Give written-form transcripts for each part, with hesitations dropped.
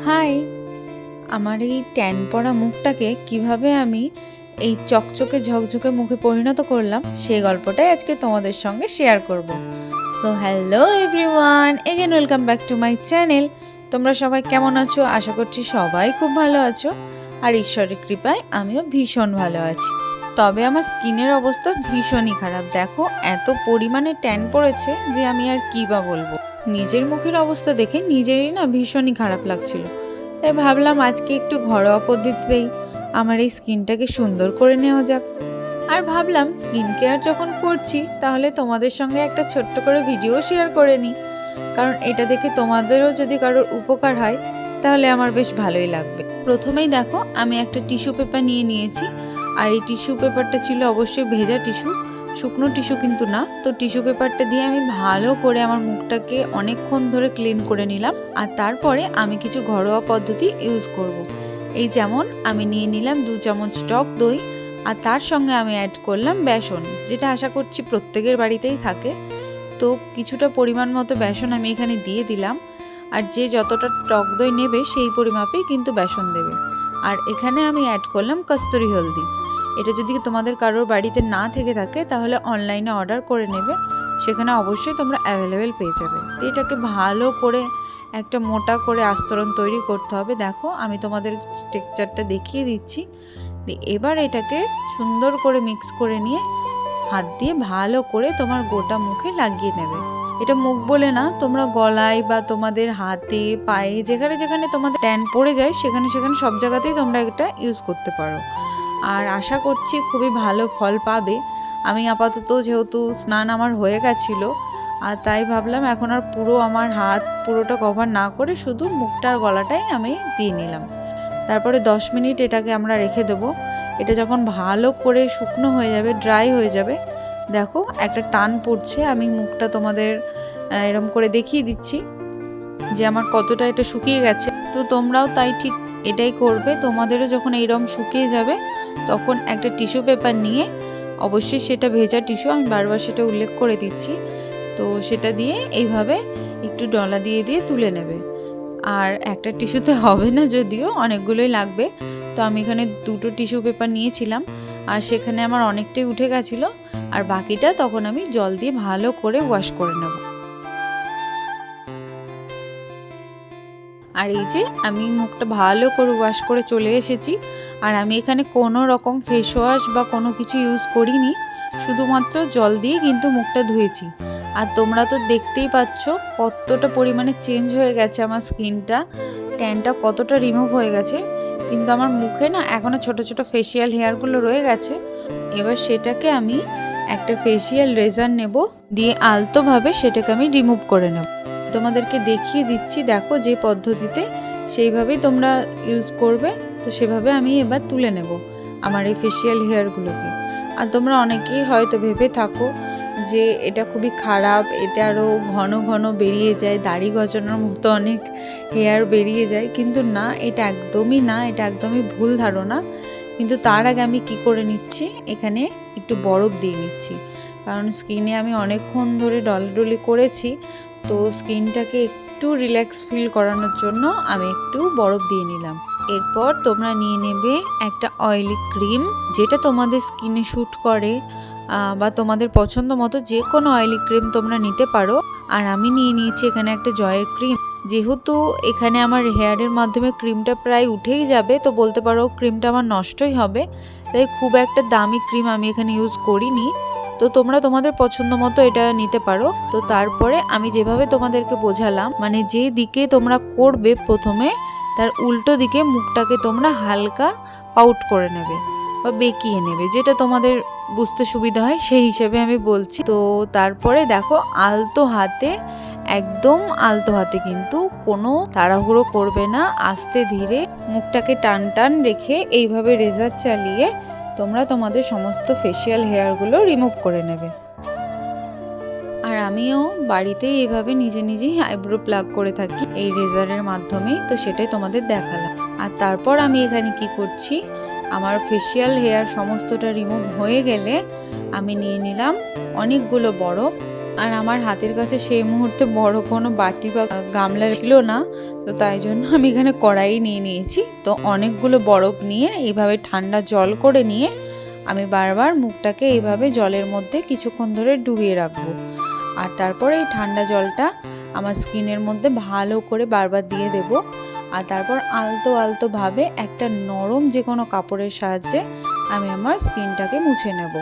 High, আমার এই tan পড়া মুখটাকে কিভাবে আমি এই চকচকে ঝকঝকে মুখে পরিণত করলাম সেই গল্পটাই আজকে তোমাদের সঙ্গে শেয়ার করব। So hello everyone, again welcome back to my channel. তোমরা সবাই কেমন আছো? আশা করছি সবাই খুব ভালো আছো, আর ঈশ্বরের কৃপায় আমিও ভীষণ ভালো আছি। তবে আমার স্কিনের অবস্থা ভীষণই খারাপ। দেখো, এত পরিমাণে ট্যান পড়েছে যে আমি আর কী বা বলবো। নিজের মুখের অবস্থা দেখে নিজেরই না ভীষণই খারাপ লাগছিল। তাই ভাবলাম আজকে একটু ঘরোয়া পদ্ধতিতেই আমার এই স্কিনটাকে সুন্দর করে নেওয়া যাক। আর ভাবলাম স্কিন কেয়ার যখন করছি তাহলে তোমাদের সঙ্গে একটা ছোট্ট করে ভিডিও শেয়ার করে নিই, কারণ এটা দেখে তোমাদেরও যদি কারোর উপকার হয় তাহলে আমার বেশ ভালোই লাগবে। প্রথমেই দেখো, আমি একটা টিস্যু পেপার নিয়ে নিয়েছি, আর এই টিস্যু পেপারটা ছিল অবশ্যই ভেজা টিস্যু, শুকনো টিস্যু কিন্তু না। তো টিস্যু পেপারটা দিয়ে আমি ভালো করে আমার মুখটাকে অনেকক্ষণ ধরে ক্লিন করে নিলাম। আর তারপরে আমি কিছু ঘরোয়া পদ্ধতি ইউজ করব। এই যেমন আমি নিয়ে নিলাম 2 চামচ টক দই, আর তার সঙ্গে আমি অ্যাড করলাম বেসন, যেটা আশা করছি প্রত্যেকের বাড়িতেই থাকে। তো কিছুটা পরিমাণ মতো বেসন আমি এখানে দিয়ে দিলাম, আর যে যতটা টক দই নেবে সেই পরিমাপেই কিন্তু বেসন দেবে। আর এখানে আমি অ্যাড করলাম কস্তুরি হলদি। এটা যদি তোমাদের কারোর বাড়িতে না থেকে থাকে তাহলে অনলাইনে অর্ডার করে নেবে, সেখানে অবশ্যই তোমরা অ্যাভেলেবেল পেয়ে যাবে। তো এটাকে ভালো করে একটা মোটা করে আস্তরণ তৈরি করতে হবে। দেখো, আমি তোমাদের টেক্সচারটা দেখিয়ে দিচ্ছি। এবার এটাকে সুন্দর করে মিক্স করে নিয়ে হাত দিয়ে ভালো করে তোমার গোটা মুখে লাগিয়ে নেবে। এটা মুখ বলে না, তোমরা গলায় বা তোমাদের হাতে পায়ে যেখানে যেখানে তোমাদের ট্যান পড়ে যায় সেখানে সেখানে সব জায়গাতেই তোমরা এটা ইউজ করতে পারো। আর আশা করছি খুবই ভালো ফল পাবে। আমি আপাতত যেহেতু স্নান আমার হয়ে গেছিলো, আর তাই ভাবলাম এখন আর পুরো আমার হাত পুরোটা কভার না করে শুধু মুখটার গলাটাই আমি দিয়ে নিলাম। তারপরে 10 মিনিট এটাকে আমরা রেখে দেবো। এটা যখন ভালো করে শুকনো হয়ে যাবে, ড্রাই হয়ে যাবে, দেখো একটা টান পড়ছে। আমি মুখটা তোমাদের এরম করে দেখিয়ে দিচ্ছি যে আমার কতটা এটা শুকিয়ে গেছে। তো তোমরাও তাই ঠিক এটাই করবে। তোমাদেরও যখন এইরকম শুকিয়ে যাবে তখন একটা টিস্যু পেপার নিয়ে, অবশ্যই সেটা ভেজা টিস্যু, আমি বারবার সেটা উল্লেখ করে দিচ্ছি, তো সেটা দিয়ে এইভাবে একটু ডলা দিয়ে দিয়ে তুলে নেবে। আর একটা টিস্যুতে হবে না, যদিও অনেকগুলোই লাগবে। তো আমি এখানে 2টো টিস্যু পেপার নিয়েছিলাম, আর সেখানে আমার অনেকটাই উঠে গেছিলো, আর বাকিটা তখন আমি জল দিয়ে ভালো করে ওয়াশ করে নেব। আর এই যে আমি মুখটা ভালো করে ওয়াশ করে চলে এসেছি, আর আমি এখানে কোনো রকম ফেস ওয়াশ বা কোনো কিছু ইউজ করিনি, শুধুমাত্র জল দিয়ে কিন্তু মুখটা ধুয়েছি। আর তোমরা তো দেখতেই পাচ্ছ কতটা পরিমাণে চেঞ্জ হয়ে গেছে আমার স্কিনটা, ট্যানটা কতটা রিমুভ হয়ে গেছে। কিন্তু আমার মুখে না এখনও ছোট ছোট ফেসিয়াল হেয়ারগুলো রয়ে গেছে। এবার সেটাকে আমি একটা ফেসিয়াল রেজার নেব, দিয়ে আলতোভাবে সেটাকে আমি রিমুভ করে নেব। তোমাদেরকে দেখিয়ে দিচ্ছি, দেখো যে পদ্ধতিতে, সেইভাবেই তোমরা ইউজ করবে। তো সেভাবে আমি এবার তুলে নেব আমার এই ফেসিয়াল হেয়ারগুলোকে। আর তোমরা অনেকেই হয়তো ভেবে থাকো যে এটা খুবই খারাপ, এতে আরও ঘন ঘন বেরিয়ে যায়, দাড়ি গজানোর মতো অনেক হেয়ার বেরিয়ে যায়। কিন্তু না, এটা একদমই না, এটা একদমই ভুল ধারণা। কিন্তু তার আগে আমি কি করে নিচ্ছি, এখানে একটু বরফ দিয়ে নিচ্ছি, কারণ স্কিনে আমি অনেকক্ষণ ধরে ডলাডলি করেছি। তো স্কিনটাকে একটু রিল্যাক্স ফিল করানোর জন্য আমি একটু বরফ দিয়ে নিলাম। এরপর তোমরা নিয়ে নেবে একটা অয়েলি ক্রিম, যেটা তোমাদের স্কিনে শ্যুট করে, বা তোমাদের পছন্দ মতো যে কোনো অয়েলি ক্রিম তোমরা নিতে পারো। আর আমি নিয়ে নিয়েছি এখানে একটা জয়ের ক্রিম। যেহেতু এখানে আমার হেয়ারের মাধ্যমে ক্রিমটা প্রায় উঠেই যাবে, তো বলতে পারো ক্রিমটা আমার নষ্টই হবে, তাই খুব একটা দামি ক্রিম আমি এখানে ইউজ করিনি। তো তোমরা তোমাদের পছন্দ মতো এটা নিতে পারো। তো তারপরে আমি যেভাবে তোমাদেরকে বোঝালাম, মানে যে দিকে তোমরা করবে প্রথমে তার উল্টো দিকে মুখটাকে তোমরা হালকা পাউট করে নেবে বা বেঁকিয়ে নেবে, যেটা তোমাদের বুঝতে সুবিধা হয় সেই হিসেবে আমি বলছি। তো তারপরে দেখো, আলতো হাতে, একদম আলতো হাতে, কিন্তু কোনো তাড়াহুড়ো করবে না, আস্তে ধীরে মুখটাকে টান টান রেখে এইভাবে রেজার চালিয়ে তোমরা তোমাদের সমস্ত ফেসিয়াল হেয়ারগুলো রিমুভ করে নেবে। আর আমিও বাড়িতেই এইভাবে নিজে নিজেই আইব্রো প্লাগ করে থাকি এই রেজারের মাধ্যমেই, তো সেটাই তোমাদের দেখালাম। আর তারপর আমি এখানে কি করছি, আমার ফেসিয়াল হেয়ার সমস্তটা রিমুভ হয়ে গেলে আমি নিয়ে নিলাম অনেকগুলো বরফ। আর আমার হাতের কাছে সেই মুহূর্তে বড় কোনো বাটি বা গামলা ছিল না, তো তাই জন্য আমি এখানে কড়াই নিয়ে নিয়েছি। তো অনেকগুলো বরফ নিয়ে এইভাবে ঠান্ডা জল করে নিয়ে আমি বারবার মুখটাকে এইভাবে জলের মধ্যে কিছুক্ষণ ধরে ডুবিয়ে রাখবো। আর তারপরে এই ঠান্ডা জলটা আমার স্কিনের মধ্যে ভালো করে বারবার দিয়ে দেব। আর তারপর আলতো আলতোভাবে একটা নরম যে কোনো কাপড়ের সাহায্যে আমি আমার স্কিনটাকে মুছে নেব।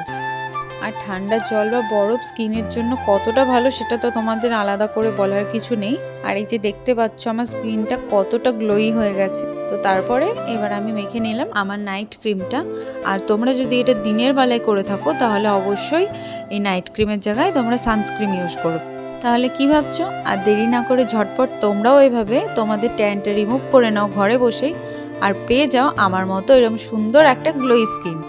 আর ঠান্ডা জল বা বরফ স্কিনের জন্য কতটা ভালো সেটা তো তোমাদের আলাদা করে বলার কিছু নেই। আর এই যে দেখতে পাচ্ছ আমার স্কিনটা কতটা গ্লোই হয়ে গেছে। তো তারপরে এবার আমি মেখে নিলাম আমার নাইট ক্রিমটা। আর তোমরা যদি এটা দিনের বেলায় করে থাকো তাহলে অবশ্যই এই নাইট ক্রিমের জায়গায় তোমরা সানস্ক্রিন ইউজ করো। তাহলে কি ভাবছো? আর দেরি না করে ঝটপট তোমরাও এভাবে তোমাদের ট্যানটা রিমুভ করে নাও ঘরে বসেই, আর পেয়ে যাও আমার মতো এরকম সুন্দর একটা গ্লোই স্কিন।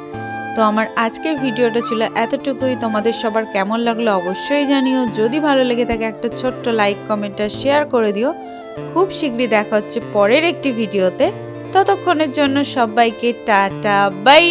তো আমার আজকের ভিডিওটা ছিল এতটুকুই। তোমাদের সবার কেমন লাগলো অবশ্যই জানিও। যদি ভালো লেগে থাকে একটা ছোট্ট লাইক কমেন্ট আর শেয়ার করে দিও। খুব শীঘ্রই দেখা হচ্ছে পরের একটি ভিডিওতে। ততক্ষণের জন্য সবাইকে টাটা বাই।